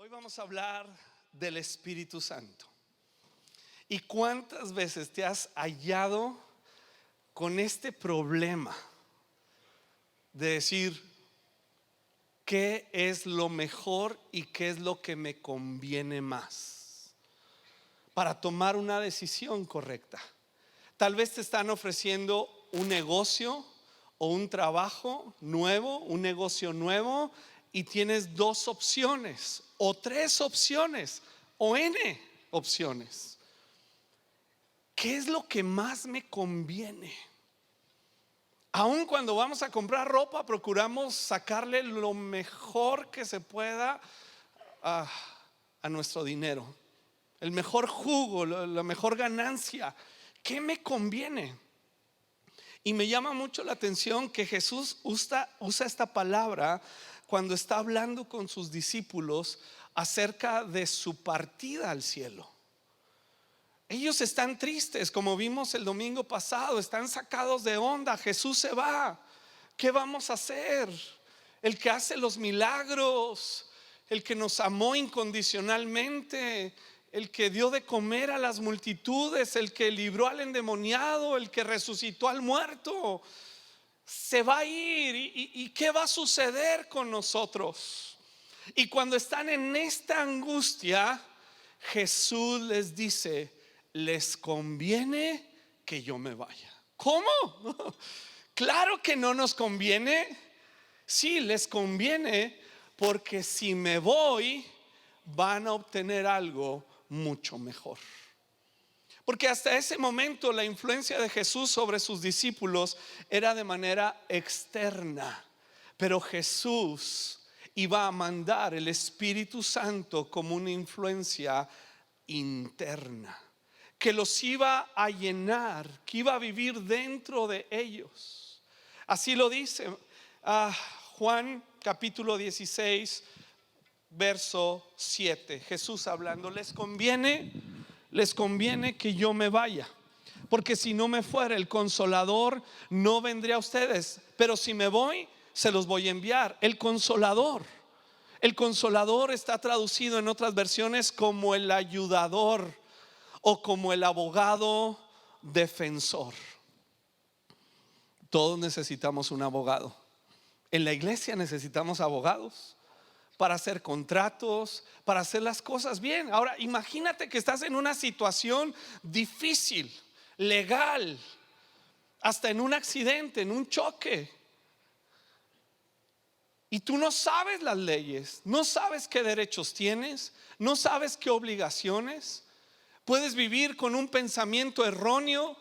Hoy vamos a hablar del Espíritu Santo. ¿Y cuántas veces te has hallado con este problema de decir qué es lo mejor y qué es lo que me conviene más para tomar una decisión correcta? Tal vez te están ofreciendo un negocio o un trabajo nuevo, un negocio nuevo, y tienes dos opciones o tres opciones o N opciones. ¿Qué es lo que más me conviene? Aun cuando vamos a comprar ropa, procuramos sacarle lo mejor que se pueda a nuestro dinero, el mejor jugo, la mejor ganancia. ¿Qué me conviene? Y me llama mucho la atención que Jesús usa esta palabra cuando está hablando con sus discípulos acerca de su partida al cielo. Ellos están tristes, como vimos el domingo pasado, están sacados de onda. Jesús se va. ¿Qué vamos a hacer? El que hace los milagros, el que nos amó incondicionalmente, el que dio de comer a las multitudes, el que libró al endemoniado, el que resucitó al muerto, se va a ir. ¿Y qué va a suceder con nosotros? Y cuando están en esta angustia, Jesús les dice: les conviene que yo me vaya. ¿Cómo? Claro que no nos conviene. Sí, les conviene, porque si me voy van a obtener algo mucho mejor. Porque hasta ese momento la influencia de Jesús sobre sus discípulos era de manera externa, pero Jesús iba a mandar el Espíritu Santo como una influencia interna, que los iba a llenar, que iba a vivir dentro de ellos. Así lo dice Juan capítulo 16 verso 7. Jesús hablando: les conviene que yo me vaya, porque si no me fuera, el Consolador no vendría a ustedes, pero si me voy, se los voy a enviar. El Consolador está traducido en otras versiones como el ayudador o como el abogado defensor. Todos necesitamos un abogado. En la iglesia necesitamos abogados para hacer contratos, para hacer las cosas bien. Ahora imagínate que estás en una situación difícil, legal, hasta en un accidente, en un choque, y tú no sabes las leyes, no sabes qué derechos tienes, no sabes qué obligaciones. Puedes vivir con un pensamiento erróneo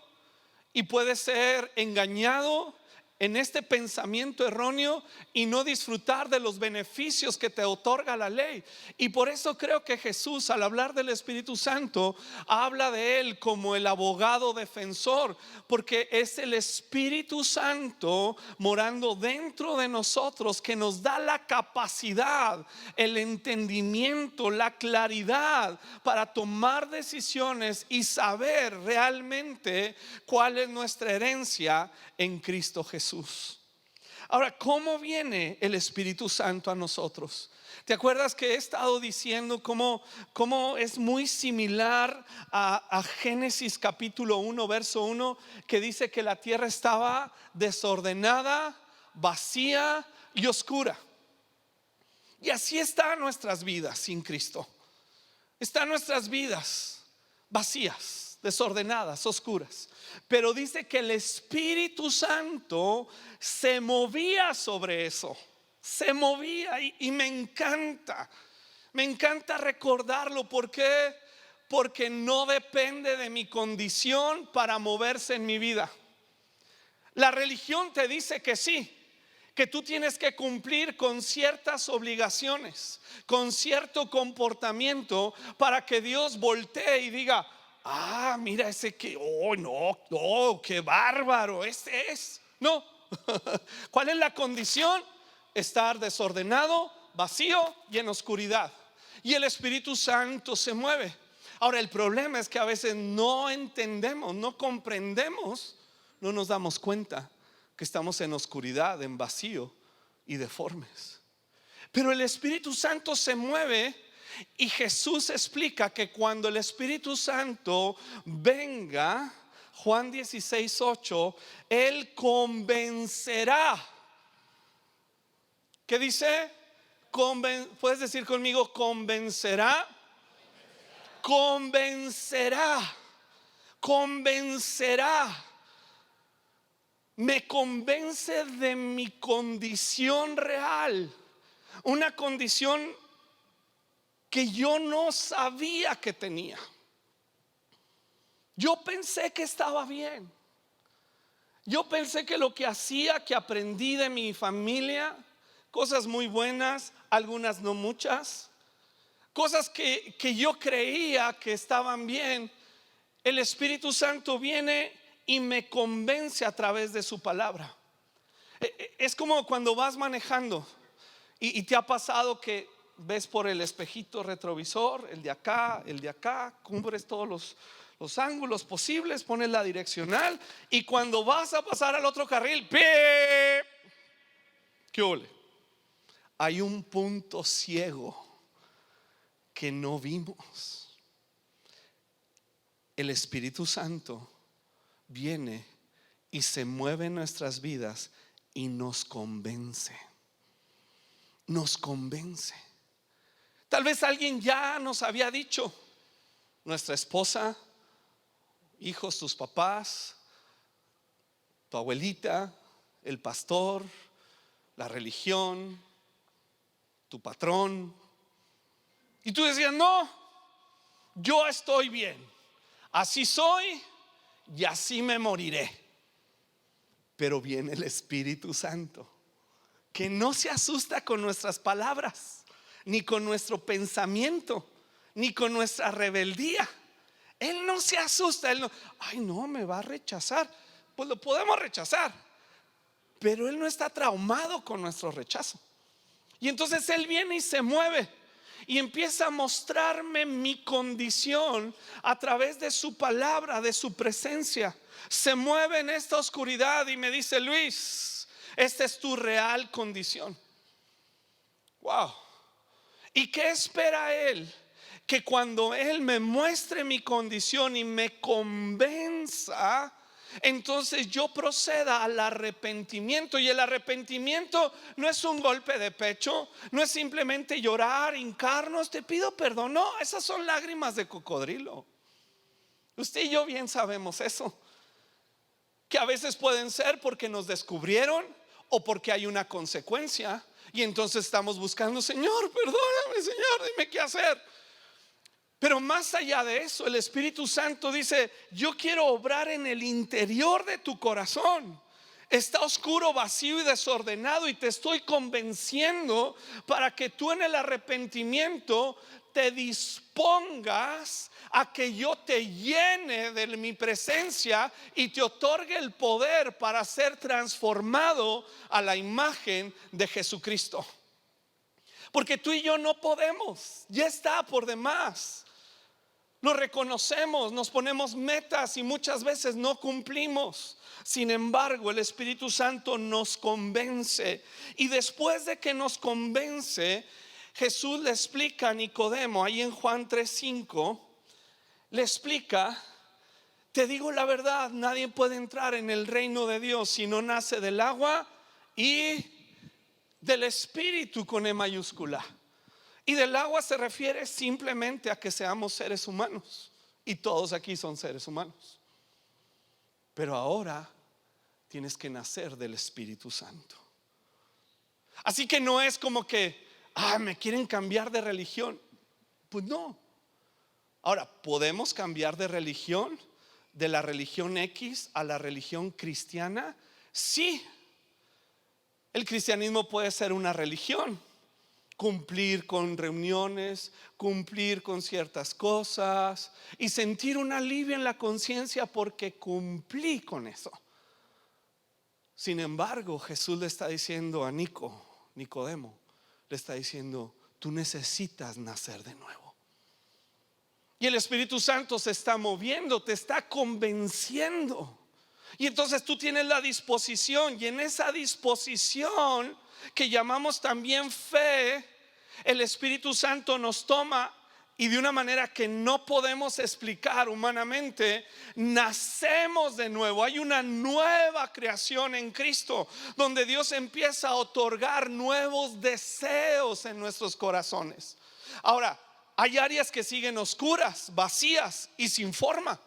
y puedes ser engañado en este pensamiento erróneo y no disfrutar de los beneficios que te otorga la ley. Y por eso creo que Jesús, al hablar del Espíritu Santo, habla de él como el abogado defensor, porque es el Espíritu Santo morando dentro de nosotros que nos da la capacidad, el entendimiento, la claridad para tomar decisiones y saber realmente cuál es nuestra herencia en Cristo Jesús. Ahora, ¿cómo viene el Espíritu Santo a nosotros? ¿Te acuerdas que he estado diciendo cómo es muy similar a Génesis capítulo 1 verso 1, que dice que la tierra estaba desordenada, vacía y oscura? Y así están nuestras vidas sin Cristo. Están nuestras vidas vacías, desordenadas, oscuras. Pero dice que el Espíritu Santo se movía sobre eso. Se movía y me encanta recordarlo. ¿Por qué? Porque no depende de mi condición para moverse en mi vida. La religión te dice que sí, que tú tienes que cumplir con ciertas obligaciones, con cierto comportamiento, para que Dios voltee y diga: mira ese que, no, qué bárbaro, este es. No. ¿Cuál es la condición? Estar desordenado, vacío y en oscuridad. Y el Espíritu Santo se mueve. Ahora, el problema es que a veces no entendemos, no comprendemos, no nos damos cuenta que estamos en oscuridad, en vacío y deformes. Pero el Espíritu Santo se mueve Y Jesús explica que cuando el Espíritu Santo venga, Juan 16:8, Él convencerá. ¿Qué dice? ¿Puedes decir conmigo? Convencerá. Convencerá. Convencerá. Me convence de mi condición real. Una condición que yo no sabía que tenía. Yo pensé que estaba bien. Yo pensé que lo que hacía, que aprendí de mi familia, cosas muy buenas, algunas no muchas, cosas que yo creía que estaban bien, el Espíritu Santo viene y me convence a través de su palabra. Es como cuando vas manejando y te ha pasado que ves por el espejito retrovisor, el de acá, cubres todos los ángulos posibles, pones la direccional y cuando vas a pasar al otro carril, ¡pip! ¿Qué ole? Hay un punto ciego que no vimos. El Espíritu Santo viene y se mueve en nuestras vidas y nos convence. Nos convence. Tal vez alguien ya nos había dicho, nuestra esposa, hijos, tus papás, tu abuelita, el pastor, la religión, tu patrón. Y tú decías, no, yo estoy bien, así soy y así me moriré. Pero viene el Espíritu Santo, que no se asusta con nuestras palabras, ni con nuestro pensamiento, ni con nuestra rebeldía. Él no se asusta. Él no, ay no, me va a rechazar. Pues lo podemos rechazar, pero Él no está traumado con nuestro rechazo. Y entonces Él viene y se mueve y empieza a mostrarme mi condición a través de su palabra, de su presencia. Se mueve en esta oscuridad y me dice, Luis, esta es tu real condición. Wow. ¿Y qué espera Él? Que cuando Él me muestre mi condición y me convenza, entonces yo proceda al arrepentimiento. Y el arrepentimiento no es un golpe de pecho, no es simplemente llorar, hincarnos, te pido perdón. No, esas son lágrimas de cocodrilo. Usted y yo bien sabemos eso, que a veces pueden ser porque nos descubrieron o porque hay una consecuencia. Y entonces estamos buscando, Señor, perdóname, Señor, dime qué hacer. Pero más allá de eso, el Espíritu Santo dice, yo quiero obrar en el interior de tu corazón. Está oscuro, vacío y desordenado, y te estoy convenciendo para que tú en el arrepentimiento te dispongas a que yo te llene de mi presencia y te otorgue el poder para ser transformado a la imagen de Jesucristo. Porque tú y yo no podemos, ya está por demás. Lo reconocemos, nos ponemos metas y muchas veces no cumplimos. Sin embargo, el Espíritu Santo nos convence. Y después de que nos convence, Jesús le explica a Nicodemo, ahí en Juan 3:5, le explica, te digo la verdad, nadie puede entrar en el reino de Dios si no nace del agua y del Espíritu con E mayúscula. Y del agua se refiere simplemente a que seamos seres humanos. Y todos aquí son seres humanos. Pero ahora tienes que nacer del Espíritu Santo. Así que no es como que, me quieren cambiar de religión. Pues no. Ahora, ¿podemos cambiar de religión? ¿De la religión X a la religión cristiana? Sí. El cristianismo puede ser una religión. Cumplir con reuniones, cumplir con ciertas cosas y sentir un alivio en la conciencia porque cumplí con eso. Sin embargo, Jesús le está diciendo a Nicodemo, le está diciendo, tú necesitas nacer de nuevo. Y el Espíritu Santo se está moviendo, te está convenciendo. Y entonces tú tienes la disposición, y en esa disposición que llamamos también fe, El Espíritu Santo nos toma y de una manera que no podemos explicar humanamente, nacemos de nuevo. Hay una nueva creación en Cristo, donde Dios empieza a otorgar nuevos deseos en nuestros corazones. Ahora, hay áreas que siguen oscuras, vacías y sin forma,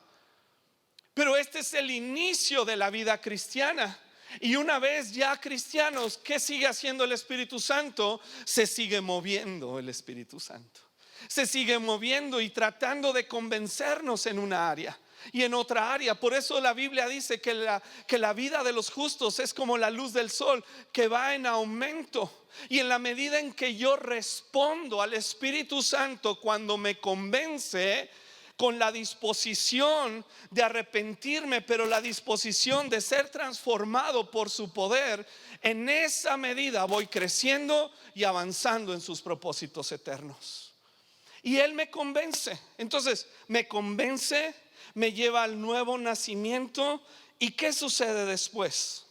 pero este es el inicio de la vida cristiana. Y una vez ya cristianos, ¿qué sigue haciendo el Espíritu Santo? Se sigue moviendo el Espíritu Santo. Se sigue moviendo y tratando de convencernos en una área y en otra área. Por eso la Biblia dice que la vida de los justos es como la luz del sol, que va en aumento. Y en la medida en que yo respondo al Espíritu Santo cuando me convence, con la disposición de arrepentirme, pero la disposición de ser transformado por su poder, en esa medida voy creciendo y avanzando en sus propósitos eternos. Y Él me convence. Entonces me convence, me lleva al nuevo nacimiento. ¿Y qué sucede después?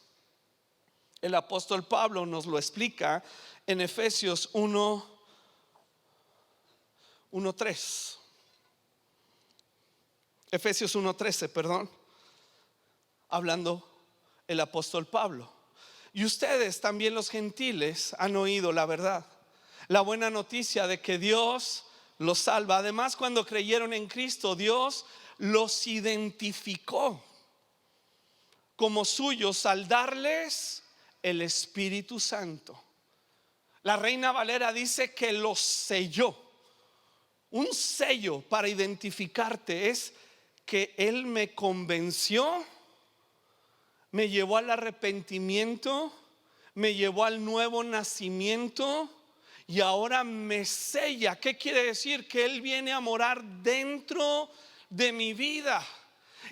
El apóstol Pablo nos lo explica en Efesios 1:3. Efesios 1:13, perdón. Hablando el apóstol Pablo. Y ustedes también, los gentiles, han oído la verdad, la buena noticia de que Dios los salva. Además, cuando creyeron en Cristo, Dios los identificó como suyos al darles el Espíritu Santo. La Reina Valera dice que los selló. Un sello para identificarte es que Él me convenció, me llevó al arrepentimiento, me llevó al nuevo nacimiento y ahora me sella. ¿Qué quiere decir? Que Él viene a morar dentro de mi vida.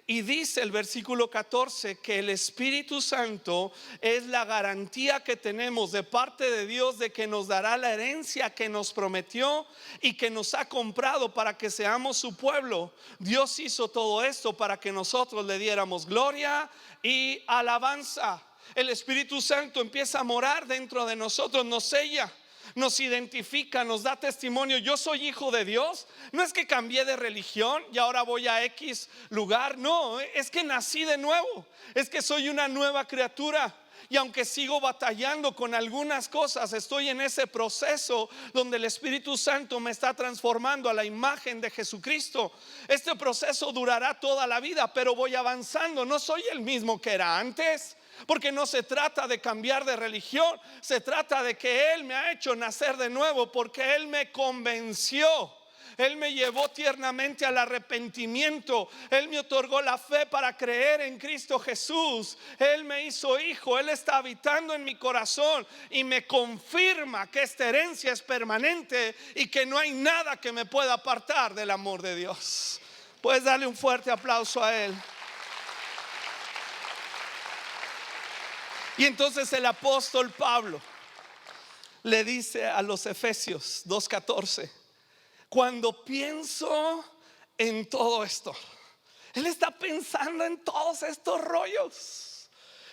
Y dice el versículo 14 que el Espíritu Santo es la garantía que tenemos de parte de Dios de que nos dará la herencia que nos prometió y que nos ha comprado para que seamos su pueblo. Dios hizo todo esto para que nosotros le diéramos gloria y alabanza. El Espíritu Santo empieza a morar dentro de nosotros, nos sella, nos identifica, nos da testimonio. Yo soy hijo de Dios. No es que cambié de religión y ahora voy a X lugar. No, es que nací de nuevo. Es que soy una nueva criatura. Y aunque sigo batallando con algunas cosas, estoy en ese proceso donde el Espíritu Santo me está transformando a la imagen de Jesucristo. Este proceso durará toda la vida, pero voy avanzando. No soy el mismo que era antes. Porque no se trata de cambiar de religión, se trata de que Él me ha hecho nacer de nuevo, porque Él me convenció. Él me llevó tiernamente al arrepentimiento. Él me otorgó la fe para creer en Cristo Jesús. Él me hizo hijo. Él está habitando en mi corazón y me confirma que esta herencia es permanente y que no hay nada que me pueda apartar del amor de Dios. Puedes darle un fuerte aplauso a Él. Y entonces el apóstol Pablo le dice a los Efesios 2:14: cuando pienso en todo esto, él está pensando en todos estos rollos.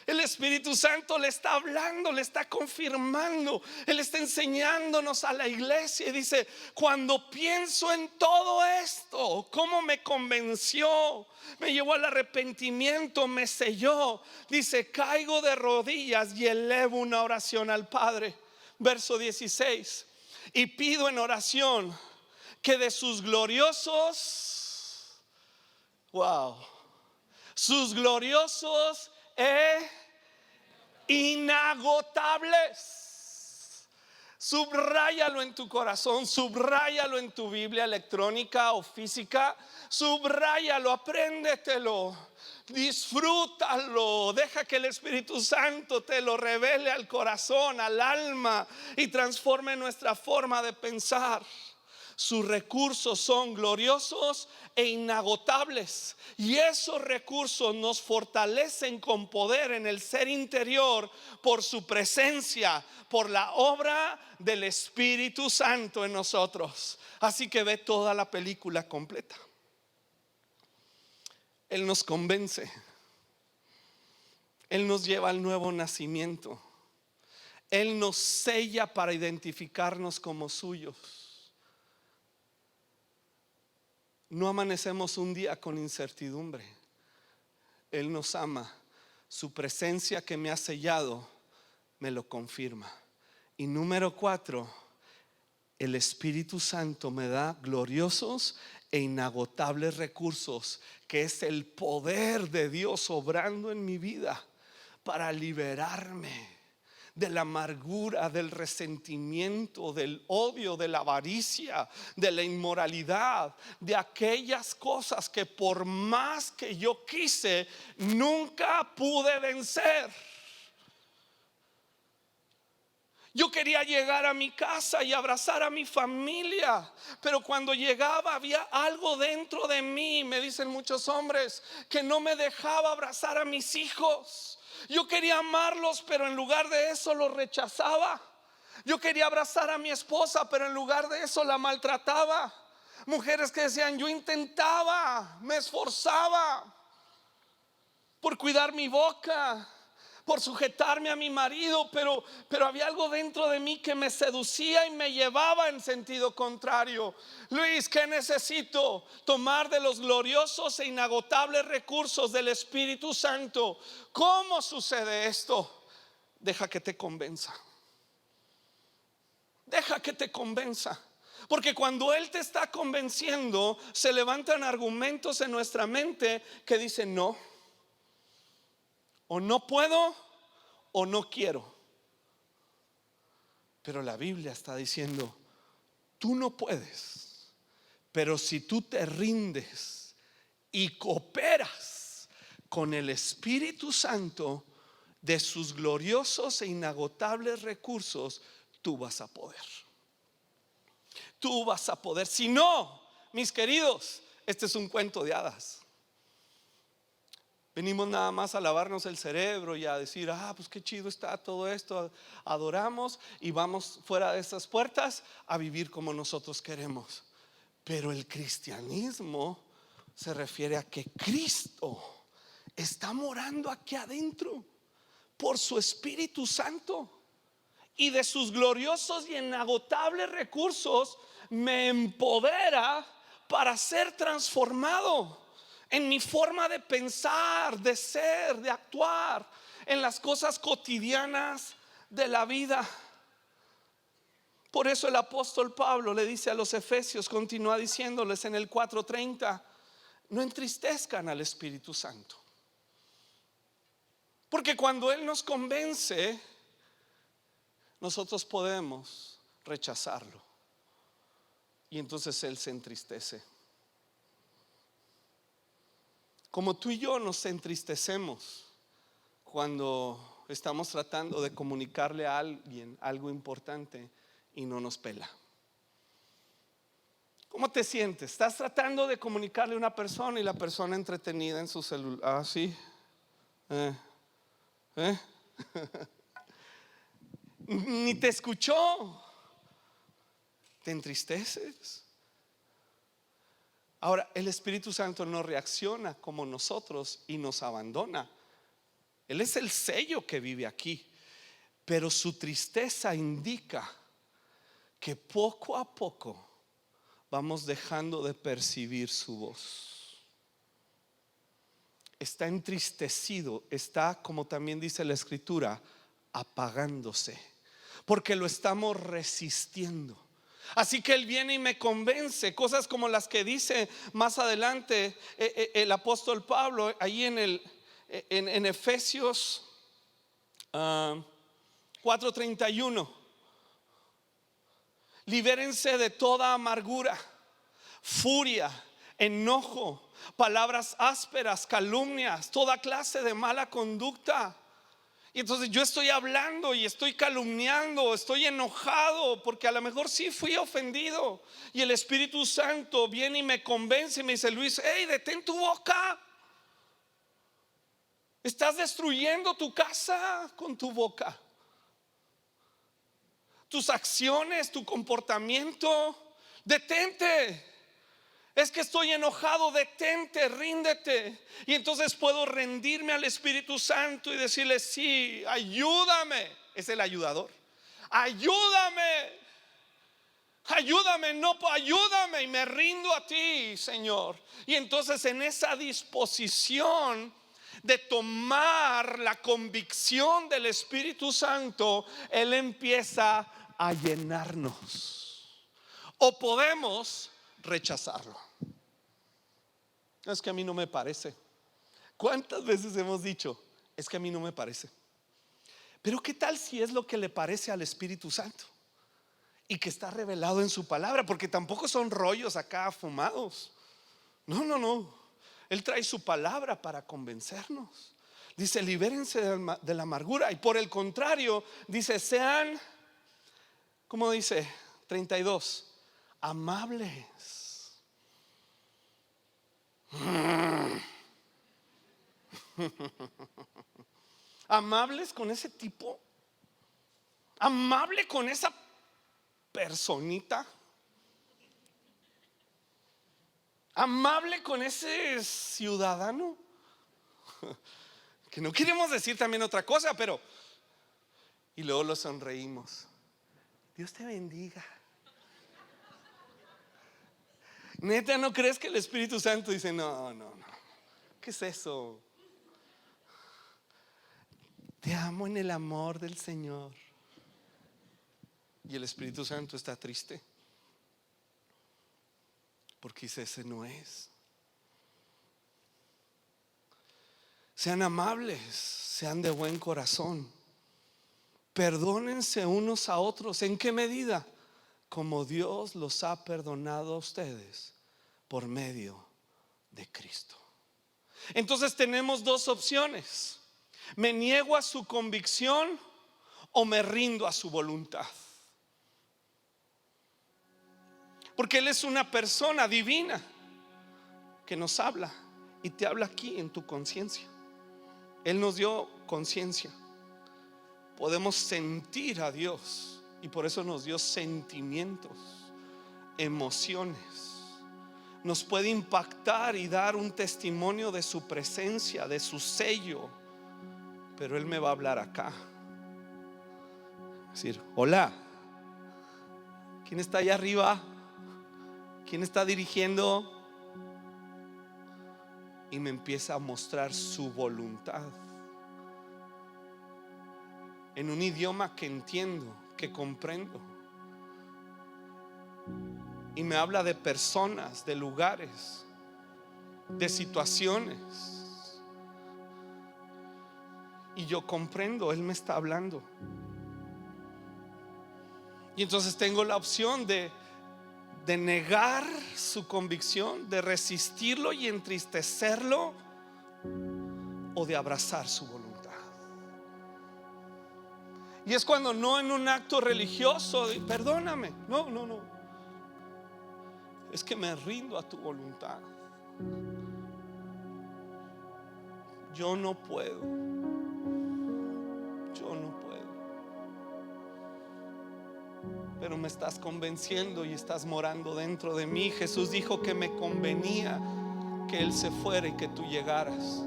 El Espíritu Santo le está hablando, le está confirmando, Él está enseñándonos a la iglesia. Y dice: cuando pienso en todo esto, cómo me convenció, me llevó al arrepentimiento, me selló. Dice: caigo de rodillas y elevo una oración al Padre. Verso 16: y pido en oración que de sus gloriosos, sus gloriosos inagotables. Subráyalo en tu corazón, subráyalo en tu Biblia electrónica o física, subráyalo, apréndetelo, disfrútalo, deja que el Espíritu Santo te lo revele al corazón, al alma y transforme nuestra forma de pensar. Sus recursos son gloriosos e inagotables, y esos recursos nos fortalecen con poder en el ser interior por su presencia, por la obra del Espíritu Santo en nosotros. Así que ve toda la película completa. Él nos convence, Él nos lleva al nuevo nacimiento, Él nos sella para identificarnos como suyos. No amanecemos un día con incertidumbre. Él nos ama. Su presencia que me ha sellado me lo confirma. Y número 4, el Espíritu Santo me da gloriosos e inagotables recursos, que es el poder de Dios obrando en mi vida para liberarme de la amargura, del resentimiento, del odio, de la avaricia, de la inmoralidad, de aquellas cosas que por más que yo quise, nunca pude vencer. Yo quería llegar a mi casa y abrazar a mi familia, pero cuando llegaba había algo dentro de mí, me dicen muchos hombres, que no me dejaba abrazar a mis hijos. Yo quería amarlos, pero en lugar de eso los rechazaba. Yo quería abrazar a mi esposa, pero en lugar de eso la maltrataba. Mujeres que decían, yo intentaba, me esforzaba por cuidar mi boca, por sujetarme a mi marido, pero había algo dentro de mí que me seducía y me llevaba en sentido contrario. Luis, ¿qué necesito? Tomar de los gloriosos e inagotables recursos del Espíritu Santo. ¿Cómo sucede esto? Deja que te convenza. Deja que te convenza. Porque cuando Él te está convenciendo, se levantan argumentos en nuestra mente que dicen no, o no puedo, o no quiero. Pero la Biblia está diciendo, tú no puedes, pero si tú te rindes y cooperas con el Espíritu Santo, de sus gloriosos e inagotables recursos, tú vas a poder. Tú vas a poder. Si no, mis queridos, este es un cuento de hadas. Venimos nada más a lavarnos el cerebro y a decir, pues qué chido está todo esto. Adoramos y vamos fuera de esas puertas a vivir como nosotros queremos. Pero el cristianismo se refiere a que Cristo está morando aquí adentro por su Espíritu Santo, y de sus gloriosos y inagotables recursos me empodera para ser transformado en mi forma de pensar, de ser, de actuar, en las cosas cotidianas de la vida. Por eso el apóstol Pablo le dice a los efesios, continúa diciéndoles en el 4:30, no entristezcan al Espíritu Santo. Porque cuando Él nos convence, nosotros podemos rechazarlo, y entonces Él se entristece. Como tú y yo nos entristecemos cuando estamos tratando de comunicarle a alguien algo importante y no nos pela. ¿Cómo te sientes? Estás tratando de comunicarle a una persona y la persona entretenida en su celular. ¿Sí? Ni te escuchó. Te entristeces. Ahora, el Espíritu Santo no reacciona como nosotros y nos abandona. Él es el sello que vive aquí, pero su tristeza indica que poco a poco vamos dejando de percibir su voz. Está entristecido, está, como también dice la Escritura, apagándose, porque lo estamos resistiendo. Así que Él viene y me convence, cosas como las que dice más adelante el apóstol Pablo ahí en Efesios 4:31. Libérense de toda amargura, furia, enojo, palabras ásperas, calumnias, toda clase de mala conducta. Y entonces yo estoy hablando y estoy calumniando, estoy enojado porque a lo mejor sí fui ofendido, y el Espíritu Santo viene y me convence y me dice, Luis, hey, detén tu boca. Estás destruyendo tu casa con tu boca. Tus acciones, tu comportamiento, detente. Es que estoy enojado, detente, ríndete. Y entonces puedo rendirme al Espíritu Santo y decirle, sí, ayúdame. Es el ayudador. ayúdame. Ayúdame, no, ayúdame y me rindo a ti, Señor. Y entonces en esa disposición de tomar la convicción del Espíritu Santo, Él empieza a llenarnos. O podemos rechazarlo. Es que a mí no me parece. ¿Cuántas veces hemos dicho, es que a mí no me parece? Pero ¿qué tal si es lo que le parece al Espíritu Santo? Y que está revelado en su palabra, porque tampoco son rollos acá fumados. No, no, no. Él trae su palabra para convencernos. Dice, libérense de la amargura. Y por el contrario, dice, sean, ¿cómo dice? 32, amables. Amables con ese tipo. Amable con esa personita. Amable con ese ciudadano. Que no queremos decir también otra cosa, pero y luego lo sonreímos. Dios te bendiga. Neta, ¿no crees que el Espíritu Santo dice no, no, no? ¿Qué es eso? Te amo en el amor del Señor. Y el Espíritu Santo está triste porque dice, ese no es. Sean amables, sean de buen corazón, perdónense unos a otros. ¿En qué medida? Como Dios los ha perdonado a ustedes por medio de Cristo. Entonces tenemos dos opciones: me niego a su convicción o me rindo a su voluntad. Porque Él es una persona divina que nos habla y te habla aquí en tu conciencia. Él nos dio conciencia. Podemos sentir a Dios y por eso nos dio sentimientos, emociones. Nos puede impactar y dar un testimonio de su presencia, de su sello. Pero Él me va a hablar acá. Es decir, hola, ¿quién está allá arriba? ¿Quién está dirigiendo? Y me empieza a mostrar su voluntad en un idioma que entiendo, que comprendo. Y me habla de personas, de lugares, de situaciones. Y yo comprendo, Él me está hablando. Y entonces tengo la opción de negar su convicción, de resistirlo y entristecerlo, o de abrazar su voluntad. Y es cuando no en un acto religioso, perdóname, no, no, no, es que me rindo a tu voluntad. Yo no puedo. Yo no puedo. Pero me estás convenciendo y estás morando dentro de mí. Jesús dijo que me convenía que Él se fuera y que tú llegaras,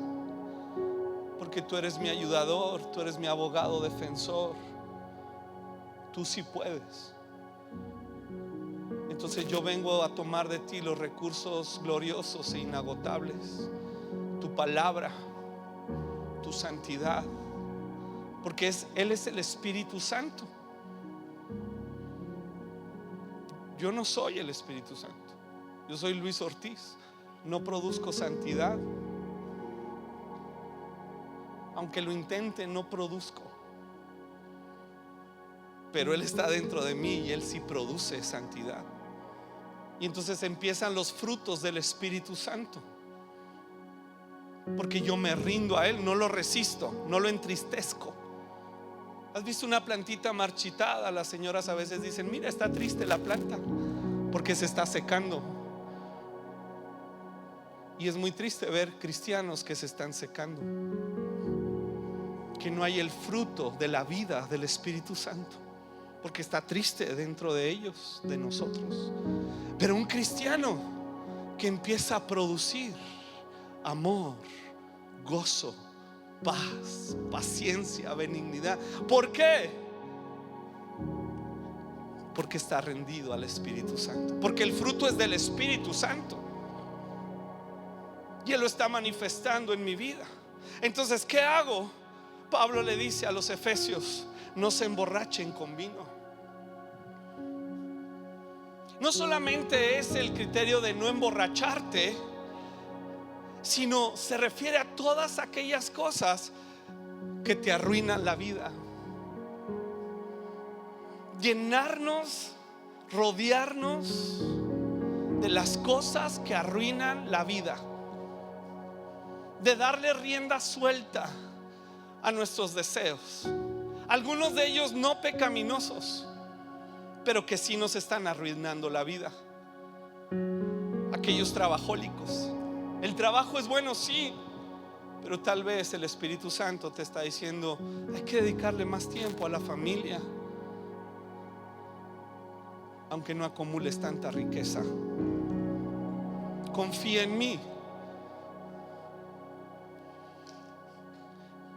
porque tú eres mi ayudador, tú eres mi abogado defensor. Tú sí puedes. Entonces yo vengo a tomar de ti los recursos gloriosos e inagotables: tu palabra, tu santidad, porque Él es el Espíritu Santo. Yo no soy el Espíritu Santo. Yo soy Luis Ortiz. No produzco santidad. Aunque lo intente, no produzco. Pero Él está dentro de mí y Él sí produce santidad. Y entonces empiezan los frutos del Espíritu Santo, porque yo me rindo a Él, no lo resisto, no lo entristezco. ¿Has visto una plantita marchitada? Las señoras a veces dicen, mira, está triste la planta porque se está secando. Y es muy triste ver cristianos que se están secando, que no hay el fruto de la vida del Espíritu Santo, porque está triste dentro de ellos, de nosotros. Pero un cristiano que empieza a producir amor, gozo, paz, paciencia, benignidad. ¿Por qué? Porque está rendido al Espíritu Santo, porque el fruto es del Espíritu Santo y Él lo está manifestando en mi vida. Entonces, ¿qué hago? Pablo le dice a los efesios: no se emborrachen con vino. No solamente es el criterio de no emborracharte, sino se refiere a todas aquellas cosas que te arruinan la vida. Llenarnos, rodearnos de las cosas que arruinan la vida, de darle rienda suelta a nuestros deseos, algunos de ellos no pecaminosos, pero que sí nos están arruinando la vida. Aquellos trabajólicos. El trabajo es bueno, sí, pero tal vez el Espíritu Santo te está diciendo: hay que dedicarle más tiempo a la familia, aunque no acumules tanta riqueza. Confía en mí.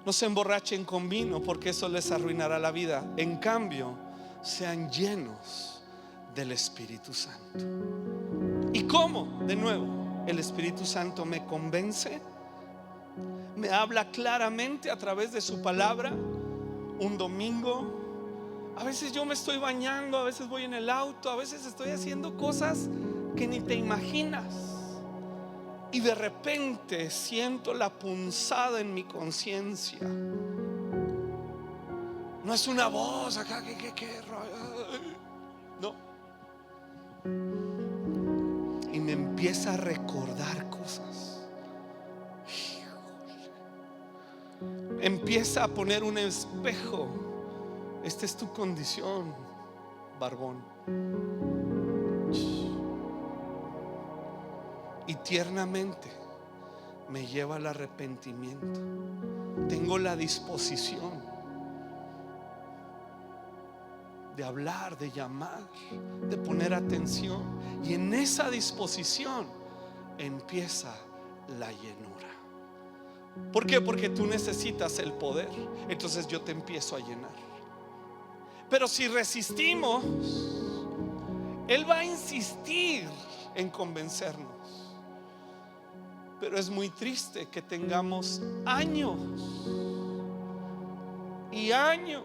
No se emborrachen con vino, porque eso les arruinará la vida. En cambio, sean llenos del Espíritu Santo. ¿Y cómo? De nuevo, el Espíritu Santo me convence, me habla claramente a través de su palabra. Un domingo, a veces yo me estoy bañando, a veces voy en el auto, a veces estoy haciendo cosas que ni te imaginas, y de repente siento la punzada en mi conciencia. No es una voz acá no. Y me empieza a recordar cosas. Empieza a poner un espejo. Esta es tu condición, barbón. Y tiernamente me lleva al arrepentimiento. Tengo la disposición de hablar, de llamar, de poner atención. Y en esa disposición empieza la llenura. ¿Por qué? Porque tú necesitas el poder. Entonces yo te empiezo a llenar. Pero si resistimos, Él va a insistir en convencernos. Pero es muy triste que tengamos años y años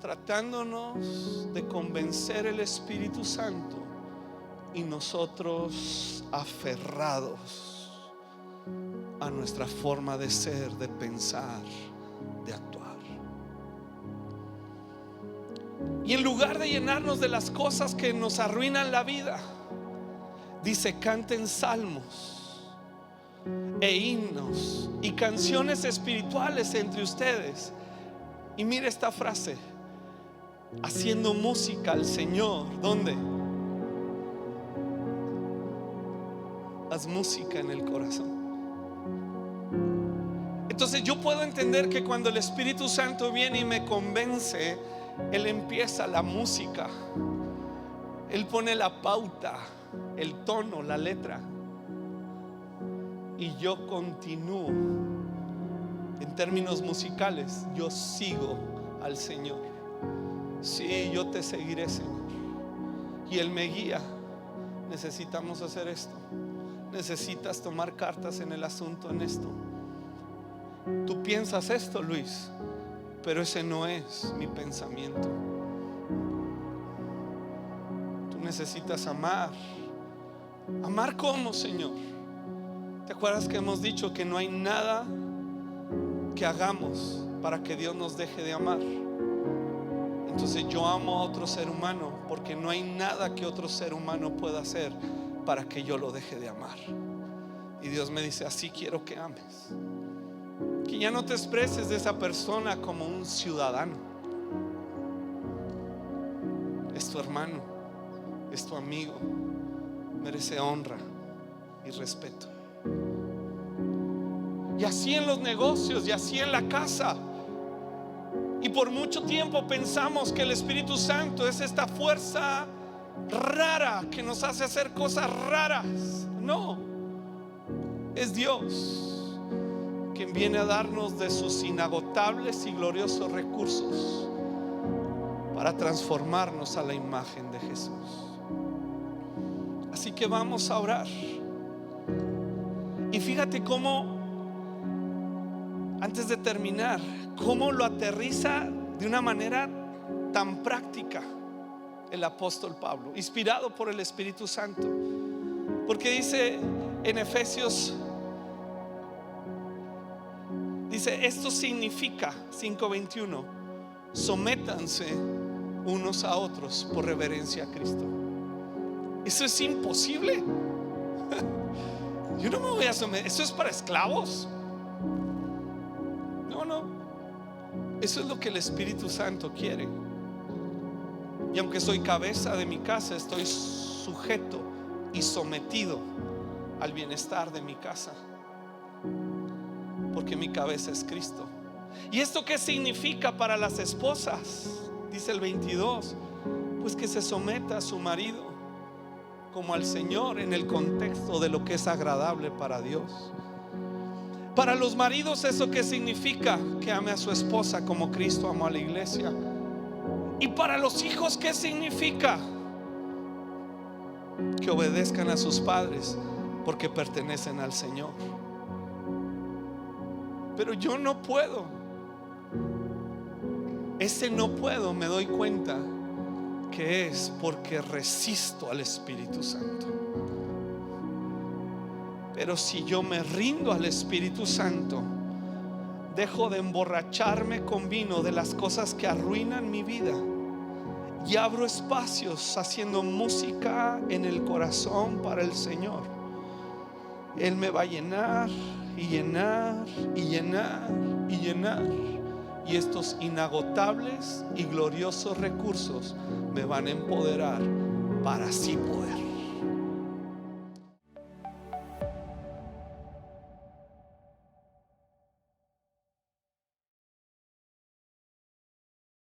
tratándonos de convencer el Espíritu Santo, y nosotros aferrados a nuestra forma de ser, de pensar, de actuar. Y en lugar de llenarnos de las cosas que nos arruinan la vida, dice: canten salmos e himnos y canciones espirituales entre ustedes. Y mire esta frase: haciendo música al Señor. ¿Dónde? Haz música en el corazón. Entonces yo puedo entender que cuando el Espíritu Santo viene y me convence, Él empieza la música, Él pone la pauta, el tono, la letra, y yo continúo. En términos musicales, yo sigo al Señor. Sí, yo te seguiré, Señor. Y Él me guía. Necesitamos hacer esto. Necesitas tomar cartas en el asunto, en esto. Tú piensas esto, Luis, pero ese no es mi pensamiento. Tú necesitas amar. ¿Amar cómo, Señor? ¿Te acuerdas que hemos dicho que no hay nada que hagamos para que Dios nos deje de amar? Entonces yo amo a otro ser humano porque no hay nada que otro ser humano pueda hacer para que yo lo deje de amar. Y Dios me dice: así quiero que ames. Que ya no te expreses de esa persona como un ciudadano. Es tu hermano, es tu amigo, merece honra y respeto. Y así en los negocios, y así en la casa. Y por mucho tiempo pensamos que el Espíritu Santo es esta fuerza rara que nos hace hacer cosas raras. No, es Dios quien viene a darnos de sus inagotables y gloriosos recursos para transformarnos a la imagen de Jesús. Así que vamos a orar. Y fíjate cómo, antes de terminar, cómo lo aterriza de una manera tan práctica el apóstol Pablo, inspirado por el Espíritu Santo. Porque dice en Efesios, dice, esto significa, 5:21, sométanse unos a otros por reverencia a Cristo. Eso es imposible. Yo no me voy a someter. Eso es para esclavos. No. Eso es lo que el Espíritu Santo quiere. Y aunque soy cabeza de mi casa, estoy sujeto y sometido al bienestar de mi casa, porque mi cabeza es Cristo. ¿Y esto qué significa para las esposas? Dice el 22, pues que se someta a su marido como al Señor, en el contexto de lo que es agradable para Dios. Para los maridos, ¿eso qué significa? Que ame a su esposa como Cristo amó a la iglesia. Y para los hijos, ¿qué significa? Que obedezcan a sus padres porque pertenecen al Señor. Pero yo no puedo. Ese no puedo, me doy cuenta que es porque resisto al Espíritu Santo. Pero si yo me rindo al Espíritu Santo, dejo de emborracharme con vino de las cosas que arruinan mi vida y abro espacios haciendo música en el corazón para el Señor. Él me va a llenar y llenar y llenar y llenar, y estos inagotables y gloriosos recursos me van a empoderar para así poder